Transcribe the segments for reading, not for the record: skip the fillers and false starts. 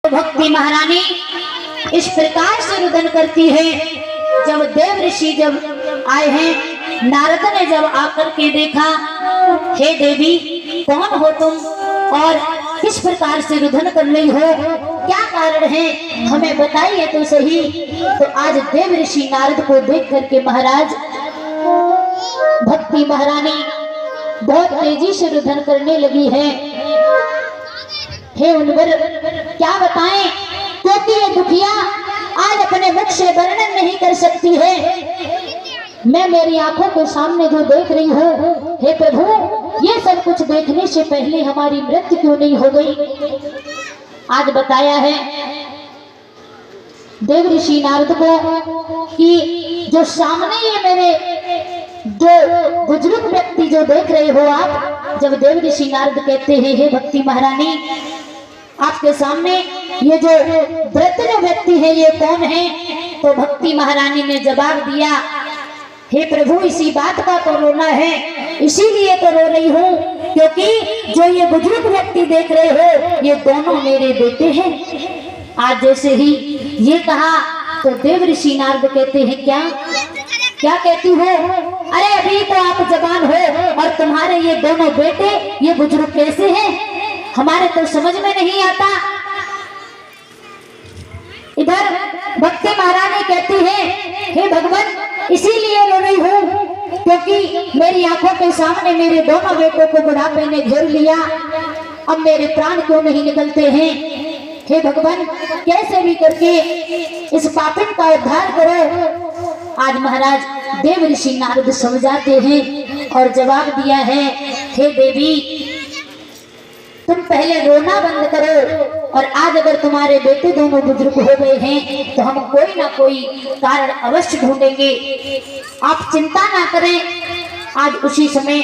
भक्ति महारानी इस प्रकार से रुदन करती है। जब देव ऋषि जब आए हैं, नारद ने जब आकर के देखा, हे देवी कौन हो तुम और किस प्रकार से रुदन कर रही हो, क्या कारण है, हमें बताइए तो सही। तो आज देव ऋषि नारद को देख करके महाराज भक्ति महारानी बहुत तेजी से रुदन करने लगी है। हे उनवर क्या बताएं, क्योंकि ये दुखिया आज अपने मुख से वर्णन नहीं कर सकती है। मैं मेरी आंखों के सामने जो देख रही हूँ, हे प्रभु ये सब कुछ देखने से पहले हमारी मृत्यु क्यों नहीं हो गई। आज बताया है देव ऋषि नारद को कि जो सामने ये मेरे जो बुजुर्ग व्यक्ति जो देख रहे हो आप, जब देव ऋषि नारद कहते हैं हे भक्ति महारानी आपके सामने ये जो वृद्ध व्यक्ति है ये कौन है, तो भक्ति महारानी ने जवाब दिया, हे प्रभु इसी बात का तो रोना है, इसीलिए तो रो रही हूँ क्योंकि जो ये बुजुर्ग व्यक्ति देख रहे हो ये दोनों मेरे बेटे हैं। आज जैसे ही ये कहा तो देव ऋषि नारद कहते हैं क्या क्या कहती हो, अरे अभी तो आप जवान हो और तुम्हारे ये दोनों बेटे ये बुजुर्ग कैसे हैं, हमारे तो समझ में नहीं आता। इधर भक्ति महारानी कहती है हे भगवान इसीलिए रो रही हूँ क्योंकि मेरी आंखों के सामने मेरे दोनों बेटों को बुढ़ापे ने घेर लिया, अब मेरे प्राण क्यों नहीं निकलते हैं। हे भगवान कैसे भी करके इस पापिन का उद्धार करो। आज महाराज देव ऋषि नारद समझाते हैं और जवाब दिया है, हे देवी तुम पहले रोना बंद करो, और आज अगर तुम्हारे बेटे दोनों बुजुर्ग हो गए हैं तो हम कोई ना कोई कारण अवश्य ढूंढेंगे, आप चिंता ना करें। आज उसी समय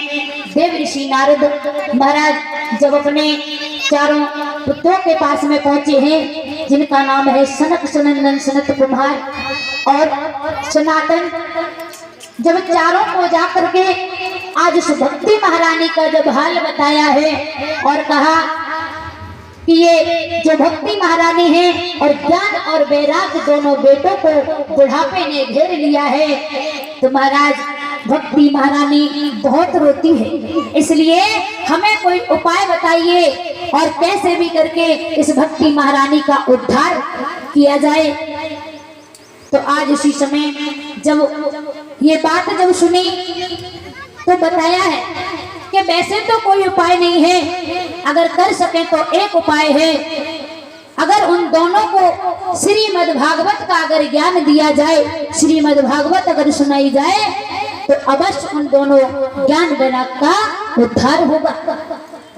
देव ऋषि नारद महाराज जब अपने चारों पुत्रों के पास में पहुंचे हैं, जिनका नाम है सनक सनंदन सनत कुमार और सनातन, जब चारों को जाकर के आज उस भक्ति महारानी का जब हाल बताया है और कहा कि ये जो भक्ति महारानी है और ज्ञान और वैराग्य दोनों बेटों को बुढ़ापे ने घेर लिया है, तो महाराज भक्ति महारानी बहुत रोती है, इसलिए हमें कोई उपाय बताइए और कैसे भी करके इस भक्ति महारानी का उद्धार किया जाए। तो आज उसी समय जब ये बात जब सुनी तो बताया है कि वैसे तो कोई उपाय नहीं है, अगर कर सके तो एक उपाय है, अगर उन दोनों को श्रीमद् भागवत का अगर ज्ञान दिया जाए, श्रीमद् भागवत अगर सुनाई जाए तो अवश्य उन दोनों ज्ञान वैराग का उद्धार होगा।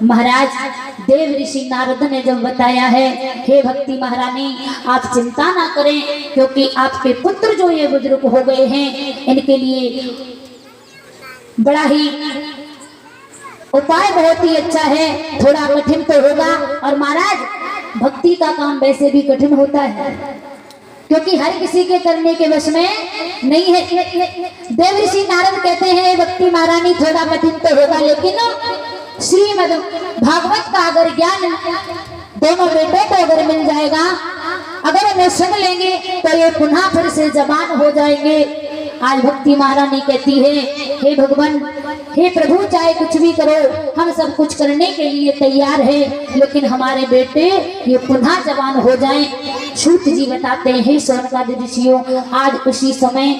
महाराज देव ऋषि नारद ने जब बताया है, हे भक्ति महारानी आप चिंता ना करें क्योंकि आपके पुत्र जो ये बुजुर्ग हो गए हैं इनके लिए बड़ा ही उपाय बहुत ही अच्छा है, थोड़ा कठिन तो होगा। और महाराज भक्ति का काम वैसे भी कठिन होता है क्योंकि हर किसी के करने के वश में नहीं है। देव ऋषि नारद कहते हैं भक्ति महारानी थोड़ा कठिन तो होगा, लेकिन श्रीमद् भागवत का अगर ज्ञान दोनों बेटों को अगर मिल जाएगा, अगर उन्हें सुन लेंगे तो ये पुनः फिर से जवान हो जाएंगे। आज भक्ति महारानी कहती है, हे भगवान हे प्रभु चाहे कुछ भी करो हम सब कुछ करने के लिए तैयार है, लेकिन हमारे बेटे ये पुनः जवान हो जाएं। सूत जी बताते हैं सोनकादि ऋषियों, आज उसी समय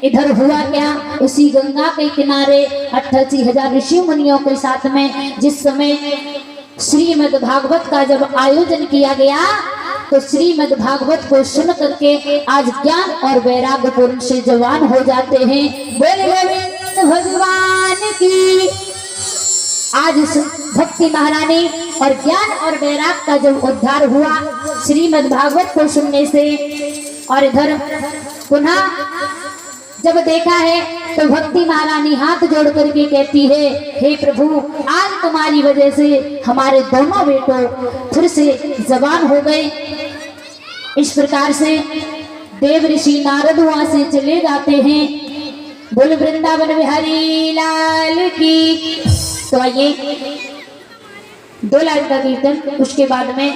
इधर हुआ क्या, उसी गंगा के किनारे 88,000 ऋषि मुनियों के साथ में जिस समय श्रीमद् भागवत का जब आयोजन किया गया तो श्रीमद् भागवत को सुन करके आज ज्ञान और वैराग्य पूर्ण से जवान हो जाते हैं। बोले गोविंद भगवान की। आज भक्ति महारानी और ज्ञान और वैराग्य का जब उद्धार हुआ श्रीमद् भागवत को सुनने से, और इधर पुनः जब देखा है तो भक्ति महारानी हाथ जोड़ करके कहती है, हे प्रभु आज तुम्हारी वजह से हमारे दोनों बेटों फिर से जवान हो गए। इस प्रकार से देव ऋषि नारद वहां से चले जाते हैं। बोल वृंदावन बिहारी लाल की। तो आइए 2 लाइन का कीर्तन, उसके बाद में